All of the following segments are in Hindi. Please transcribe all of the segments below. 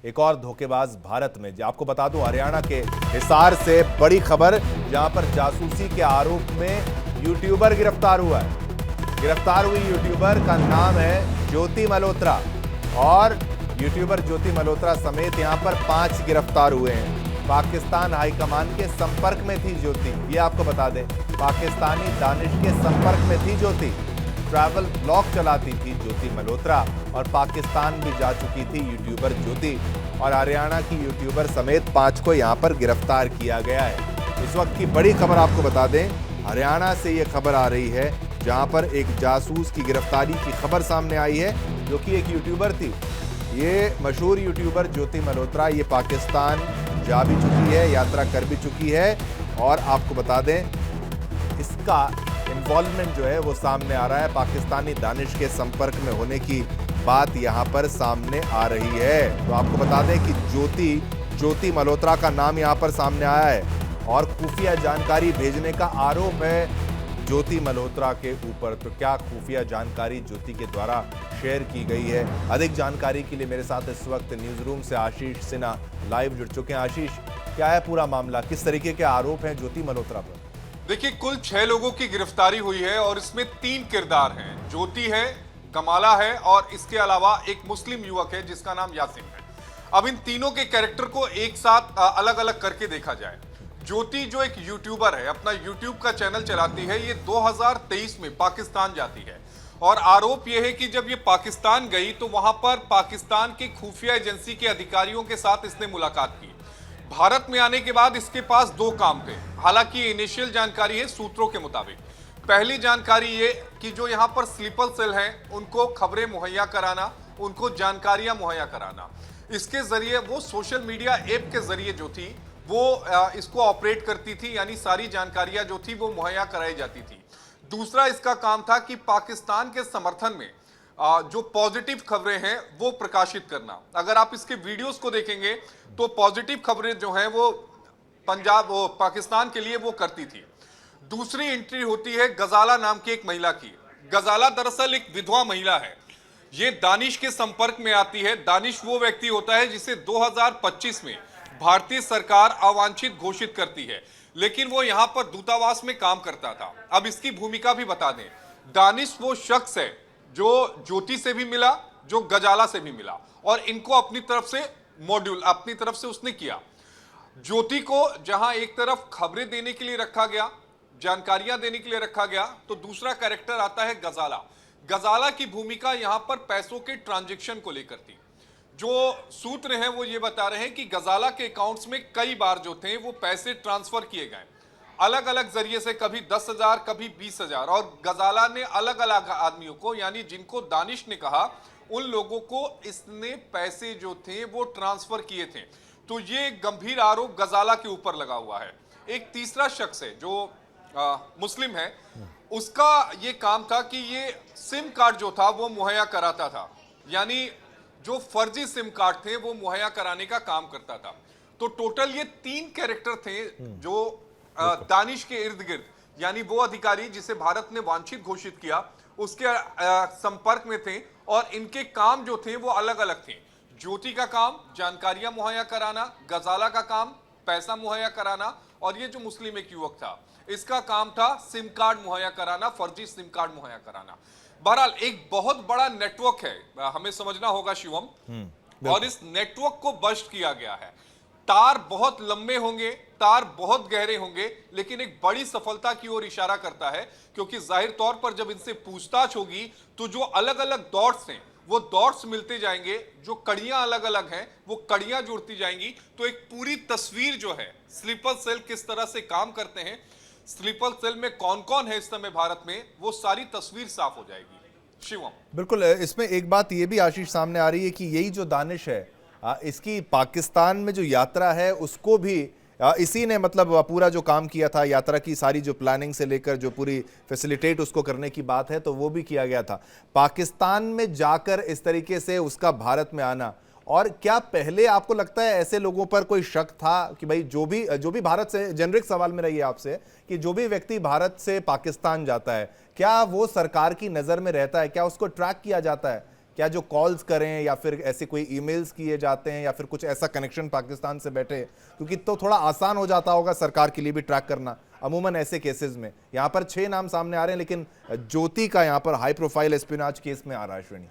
एक और धोखेबाज भारत में। आपको बता दूं, हरियाणा के हिसार से बड़ी खबर, जहां पर जासूसी के आरोप में यूट्यूबर गिरफ्तार हुआ है। गिरफ्तार हुई यूट्यूबर का नाम है ज्योति मल्होत्रा, और यूट्यूबर ज्योति मल्होत्रा समेत यहां पर 5 गिरफ्तार हुए हैं। पाकिस्तान हाईकमान के संपर्क में थी ज्योति, ये आपको बता दें। पाकिस्तानी दानिश के संपर्क में थी ज्योति। ट्रैवल ब्लॉग चलाती थी ज्योति मल्होत्रा और पाकिस्तान भी जा चुकी थी यूट्यूबर ज्योति, और हरियाणा की यूट्यूबर समेत 5 को यहां पर गिरफ्तार किया गया है। इस वक्त की बड़ी खबर आपको बता दें, हरियाणा से ये खबर आ रही है, जहां पर एक जासूस की गिरफ्तारी की खबर सामने आई है, जो कि एक यूट्यूबर थी। ये मशहूर यूट्यूबर ज्योति मल्होत्रा ये पाकिस्तान जा भी चुकी है, यात्रा कर भी चुकी है, और आपको बता दें इसका इन्वॉल्वमेंट जो है वो सामने आ रहा है। पाकिस्तानी दानिश के संपर्क में होने की बात यहां पर सामने आ रही है। तो आपको बता दें कि ज्योति मल्होत्रा का नाम यहां पर सामने आया है, और खुफिया जानकारी भेजने का आरोप है ज्योति मल्होत्रा के ऊपर। तो क्या खुफिया जानकारी ज्योति के द्वारा शेयर की गई है? अधिक जानकारी के लिए मेरे साथ इस वक्त न्यूज रूम से आशीष सिन्हा लाइव जुड़ चुके हैं। आशीष, क्या है पूरा मामला, किस तरीके के आरोप हैं ज्योति मल्होत्रा पर? देखिए, कुल 6 लोगों की गिरफ्तारी हुई है और इसमें 3 किरदार हैं। ज्योति है, गमाला है और इसके अलावा एक मुस्लिम युवक है जिसका नाम यासिन है। अब इन तीनों के कैरेक्टर को एक साथ अलग अलग करके देखा जाए। ज्योति जो एक यूट्यूबर है, अपना यूट्यूब का चैनल चलाती है, ये 2023 में पाकिस्तान जाती है, और आरोप यह है कि जब ये पाकिस्तान गई तो वहां पर पाकिस्तान के खुफिया एजेंसी के अधिकारियों के साथ इसने मुलाकात की। भारत में आने के बाद इसके पास 2 काम थे। हालांकि इनिशियल जानकारी है सूत्रों के मुताबिक। पहली जानकारी ये कि जो यहाँ पर स्लीपर सेल हैं उनको खबरें मुहैया कराना, उनको जानकारियां मुहैया कराना। इसके जरिए वो सोशल मीडिया ऐप के जरिए जो थी वो इसको ऑपरेट करती थी, यानी सारी जानकारियां जो थी वो मुहैया कराई जाती थी। दूसरा इसका काम था कि पाकिस्तान के समर्थन में जो पॉजिटिव खबरें हैं वो प्रकाशित करना। अगर आप इसके वीडियोस को देखेंगे तो पॉजिटिव खबरें जो हैं वो पाकिस्तान के लिए वो करती थी। दूसरी एंट्री होती है गजाला नाम की एक महिला की। गजाला दरअसल एक विधवा महिला है। ये दानिश के संपर्क में आती है। दानिश वो व्यक्ति होता है जिसे 2025 में भारतीय सरकार अवांछित घोषित करती है, लेकिन वो यहां पर दूतावास में काम करता था। अब इसकी भूमिका भी बता दें, दानिश वो शख्स है जो ज्योति से भी मिला, जो गजाला से भी मिला, और इनको अपनी तरफ से मॉड्यूल अपनी तरफ से उसने किया। ज्योति को जहां एक तरफ खबरें देने के लिए रखा गया, जानकारियां देने के लिए रखा गया, तो दूसरा कैरेक्टर आता है गजाला। गजाला की भूमिका यहां पर पैसों के ट्रांजैक्शन को लेकर थी। जो सूत्र हैं वो ये बता रहे हैं कि गजाला के अकाउंट्स में कई बार जो थे वो पैसे ट्रांसफर किए गए अलग अलग जरिए से, कभी 10,000 कभी 20,000, और गजाला ने अलग अलग आदमियों को, यानी जिनको दानिश ने कहा, उन लोगों को इसने पैसे जो थे वो ट्रांसफर किए थे। तो ये गंभीर आरोप गजाला के ऊपर लगा हुआ है। एक तीसरा शख्स है जो मुस्लिम है, उसका ये काम था कि ये सिम कार्ड जो था वो मुहैया कराता था, यानी जो फर्जी सिम कार्ड थे वो मुहैया कराने का काम करता था। तो टोटल ये 3 कैरेक्टर थे जो दानिश के इर्द गिर्द, यानी वो अधिकारी जिसे भारत ने वांछित घोषित किया, उसके संपर्क में थे, और इनके काम जो थे वो अलग अलग थे। ज्योति का काम जानकारियां मुहैया कराना, गजाला का काम पैसा मुहैया कराना, और ये जो मुस्लिम एक युवक था इसका काम था सिम कार्ड मुहैया कराना, फर्जी सिम कार्ड मुहैया कराना। बहरहाल एक बहुत बड़ा नेटवर्क है, हमें समझना होगा शिवम, और इस नेटवर्क को बस्ट किया गया है। तार बहुत लंबे होंगे, तार बहुत गहरे होंगे, लेकिन एक बड़ी सफलता की ओर इशारा करता है, क्योंकि जाहिर तौर पर जब इनसे पूछताछ होगी तो जो अलग अलग डॉट्स हैं वो डॉट्स मिलते जाएंगे, जो कड़ियां अलग अलग हैं वो कड़ियां जुड़ती जाएंगी, तो एक पूरी तस्वीर जो है स्लीपर सेल किस तरह से काम करते हैं, स्लीपर सेल में कौन कौन है इस समय भारत में, वो सारी तस्वीर साफ हो जाएगी। शिवम, बिल्कुल, इसमें एक बात ये भी आशीष सामने आ रही है कि यही जो दानिश है, इसकी पाकिस्तान में जो यात्रा है उसको भी इसी ने मतलब पूरा जो काम किया था, यात्रा की सारी जो प्लानिंग से लेकर जो पूरी फैसिलिटेट उसको करने की बात है, तो वो भी किया गया था। पाकिस्तान में जाकर इस तरीके से उसका भारत में आना, और क्या पहले आपको लगता है ऐसे लोगों पर कोई शक था कि भाई जो भी भारत से, जेनरिक सवाल मेरा ये आपसे, कि जो भी व्यक्ति भारत से पाकिस्तान जाता है क्या वो सरकार की नज़र में रहता है, क्या उसको ट्रैक किया जाता है, क्या जो कॉल्स करें या फिर ऐसे कोई ईमेल्स किए जाते हैं या फिर कुछ ऐसा कनेक्शन पाकिस्तान से बैठे, क्योंकि तो थोड़ा आसान हो जाता होगा सरकार के लिए भी ट्रैक करना अमूमन ऐसे केसेस में। यहाँ पर 6 नाम सामने आ रहे हैं, लेकिन ज्योति का यहाँ पर हाई प्रोफाइल एस्पिनाज केस में आ रहा है। श्रेणी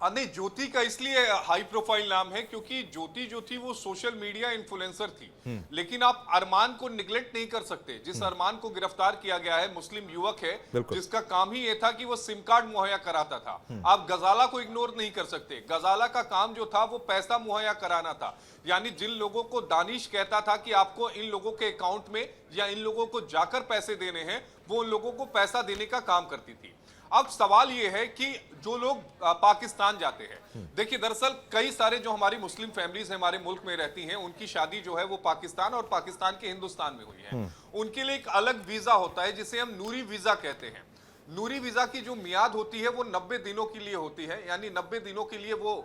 नहीं, ज्योति का इसलिए हाई प्रोफाइल नाम है क्योंकि ज्योति जो थी वो सोशल मीडिया इन्फ्लुएंसर थी, लेकिन आप अरमान को निगलेक्ट नहीं कर सकते। जिस अरमान को गिरफ्तार किया गया है मुस्लिम युवक है जिसका काम ही ये था कि वो सिम कार्ड मुहैया कराता था। आप गजाला को इग्नोर नहीं कर सकते। गजाला का काम जो था वो पैसा मुहैया कराना था, यानी जिन लोगों को दानिश कहता था कि आपको इन लोगों के अकाउंट में या इन लोगों को जाकर पैसे देने हैं, वो उन लोगों को पैसा देने का काम करती थी। अब सवाल यह है कि जो लोग पाकिस्तान जाते हैं, देखिए दरअसल कई सारे जो हमारी मुस्लिम फैमिलीज हमारे मुल्क में रहती हैं, उनकी शादी जो है वो पाकिस्तान और पाकिस्तान के हिंदुस्तान में हुई है। उनके लिए एक अलग वीजा होता है जिसे हम नूरी वीजा कहते हैं। नूरी वीजा की जो मियाद होती है वो 90 दिनों के लिए होती है, यानी 90 दिनों के लिए वो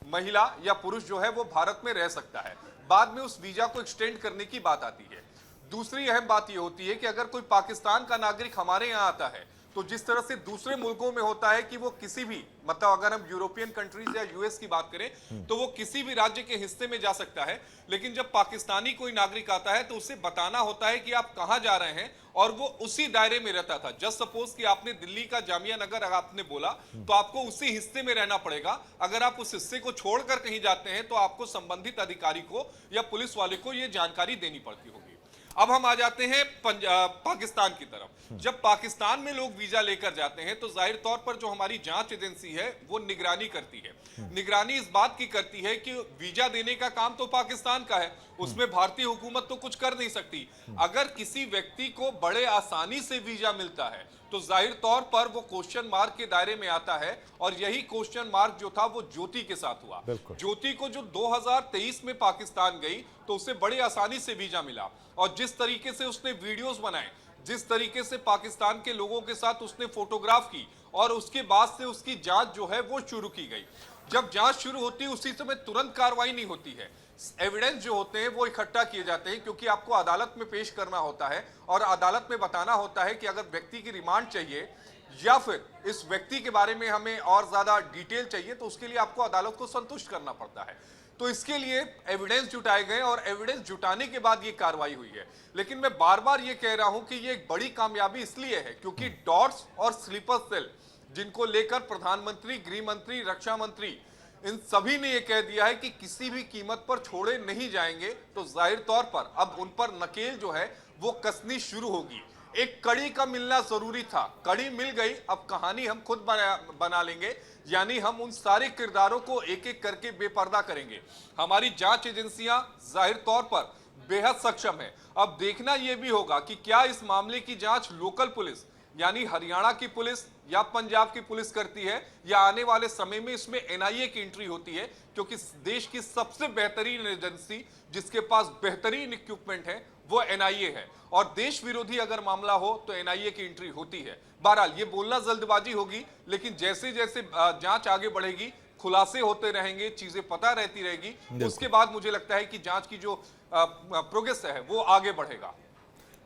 महिला या पुरुष जो है वो भारत में रह सकता है। बाद में उस वीजा को एक्सटेंड करने की बात आती है। दूसरी अहम बात यह होती है कि अगर कोई पाकिस्तान का नागरिक हमारे यहाँ आता है तो जिस तरह से दूसरे मुल्कों में होता है कि वो किसी भी, मतलब अगर हम यूरोपियन कंट्रीज या यूएस की बात करें तो वो किसी भी राज्य के हिस्से में जा सकता है, लेकिन जब पाकिस्तानी कोई नागरिक आता है तो उसे बताना होता है कि आप कहां जा रहे हैं, और वो उसी दायरे में रहता था। जस्ट सपोज कि आपने दिल्ली का जामिया नगर अगर आपने बोला तो आपको उसी हिस्से में रहना पड़ेगा। अगर आप उस हिस्से को छोड़कर कहीं जाते हैं तो आपको संबंधित अधिकारी को या पुलिस वाले को यह जानकारी देनी पड़ती होगी। अब हम आ जाते हैं पाकिस्तान की तरफ। जब पाकिस्तान में लोग वीजा लेकर जाते हैं तो जाहिर तौर पर जो हमारी जांच एजेंसी है वो निगरानी करती है। निगरानी इस बात की करती है कि वीजा देने का काम तो पाकिस्तान का है, उसमें भारतीय हुकूमत तो कुछ कर नहीं सकती। अगर किसी व्यक्ति को बड़े आसानी से वीजा मिलता है तो जाहिर तौर पर वो क्वेश्चन मार्क के दायरे में आता है, और यही क्वेश्चन मार्क जो था वो ज्योति के साथ हुआ। ज्योति को जो 2023 में पाकिस्तान गई तो उसे बड़ी आसानी से वीजा मिला, और जिस तरीके से उसने वीडियोस बनाए, जिस तरीके से पाकिस्तान के लोगों के साथ उसने फोटोग्राफ की, और उसके बाद से उसकी जांच जो है वो शुरू की गई। जब जांच शुरू होती है उसी समय तुरंत कार्रवाई नहीं होती है। एविडेंस जो होते हैं वो इकट्ठा किए जाते हैं, क्योंकि आपको अदालत में पेश करना होता है और अदालत में बताना होता है कि अगर व्यक्ति की रिमांड चाहिए या फिर इस व्यक्ति के बारे में हमें और ज्यादा डिटेल चाहिए तो उसके लिए आपको अदालत को संतुष्ट करना पड़ता है। तो इसके लिए एविडेंस जुटाए गए और एविडेंस जुटाने के बाद ये कार्रवाई हुई है। लेकिन मैं बार बार ये कह रहा हूं कि ये एक बड़ी कामयाबी इसलिए है क्योंकि डॉट्स और स्लीपर सेल जिनको लेकर प्रधानमंत्री, गृह मंत्री, रक्षा मंत्री, इन सभी ने यह कह दिया है कि किसी भी कीमत पर छोड़े नहीं जाएंगे, तो जाहिर तौर पर अब उन पर नकेल जो है वो कसनी शुरू होगी। एक कड़ी का मिलना जरूरी था, कड़ी मिल गई, अब कहानी हम खुद बना लेंगे, यानी हम उन सारे किरदारों को एक एक करके बेपर्दा करेंगे। हमारी जांच एजेंसियां जाहिर तौर पर बेहद सक्षम है। अब देखना यह भी होगा कि क्या इस मामले की जांच लोकल पुलिस यानी हरियाणा की पुलिस या पंजाब की पुलिस करती है, या आने वाले समय में इसमें एनआईए की एंट्री होती है, क्योंकि देश की सबसे बेहतरीन एजेंसी जिसके पास बेहतरीन इक्विपमेंट है वो एनआईए है, और देश विरोधी अगर मामला हो तो एनआईए की एंट्री होती है। बहरहाल ये बोलना जल्दबाजी होगी, लेकिन जैसे जैसे जांच आगे बढ़ेगी, खुलासे होते रहेंगे, चीजें पता रहती रहेगी, उसके बाद मुझे लगता है कि जांच की जो प्रोग्रेस है वो आगे बढ़ेगा।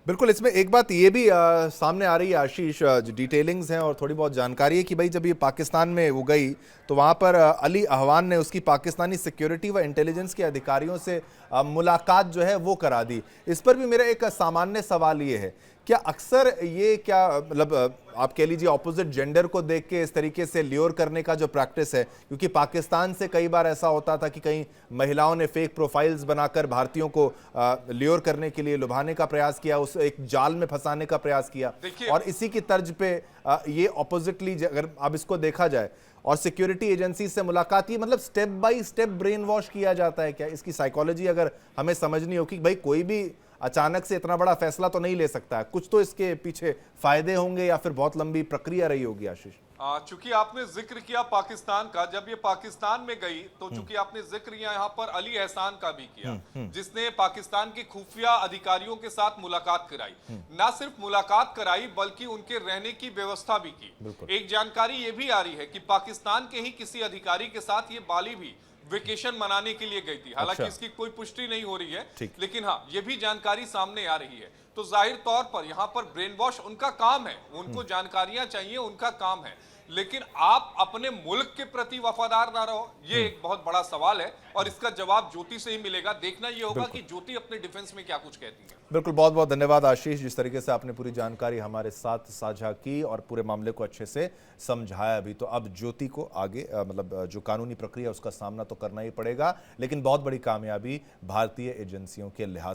बिल्कुल, इसमें एक बात ये भी सामने आ रही है आशीष, डिटेलिंग्स हैं और थोड़ी बहुत जानकारी है कि भाई जब ये पाकिस्तान में वो गई तो वहाँ पर अली अहवान ने उसकी पाकिस्तानी सिक्योरिटी व इंटेलिजेंस के अधिकारियों से मुलाकात जो है वो करा दी। इस पर भी मेरा एक सामान्य सवाल ये है, क्या अक्सर ये क्या मतलब आप कह लीजिए ऑपोजिट जेंडर को देख के इस तरीके से ल्योर करने का जो प्रैक्टिस है, क्योंकि पाकिस्तान से कई बार ऐसा होता था कि कई महिलाओं ने फेक प्रोफाइल्स बनाकर भारतीयों को ल्योर करने के लिए लुभाने का प्रयास किया, उस एक जाल में फंसाने का प्रयास किया, और इसी की तर्ज पे ये ऑपोजिटली अगर अब इसको देखा जाए और सिक्योरिटी एजेंसी से मुलाकात, ये मतलब step by step brain wash किया जाता है क्या? इसकी साइकोलॉजी अगर हमें समझनी हो कि भाई कोई भी अचानक से इतना बड़ा फैसला तो नहीं ले सकता है, कुछ तो इसके पीछे फायदे होंगे या फिर बहुत लंबी प्रक्रिया रही होगी। आशीष, चूंकि आपने जिक्र किया पाकिस्तान का, जब ये पाकिस्तान में गई तो चूंकि आपने जिक्र यहाँ पर अली एहसान का भी किया, जिसने पाकिस्तान के खुफिया अधिकारियों के साथ मुलाकात कराई, ना सिर्फ मुलाकात कराई बल्कि उनके रहने की व्यवस्था भी की। एक जानकारी ये भी आ रही है कि पाकिस्तान के ही किसी अधिकारी के साथ ये बाली भी वेकेशन मनाने के लिए गई थी, हालांकि इसकी कोई पुष्टि नहीं हो रही है, लेकिन हाँ ये भी जानकारी सामने आ रही है। तो जाहिर तौर पर यहाँ पर ब्रेन वॉश उनका काम है, उनको जानकारियां चाहिए, उनका काम है। लेकिन आप अपने मुल्क के प्रति वफादार ना रहो, ये एक बहुत बड़ा सवाल है और इसका जवाब ज्योति से ही मिलेगा। देखना ये होगा कि ज्योति अपने डिफेंस में क्या कुछ कहती है। बिल्कुल, बहुत बहुत धन्यवाद आशीष, जिस तरीके से आपने पूरी जानकारी हमारे साथ साझा की और पूरे मामले को अच्छे से समझाया भी। तो अब ज्योति को आगे मतलब जो कानूनी प्रक्रिया उसका सामना तो करना ही पड़ेगा, लेकिन बहुत बड़ी कामयाबी भारतीय एजेंसियों के लिहाज से।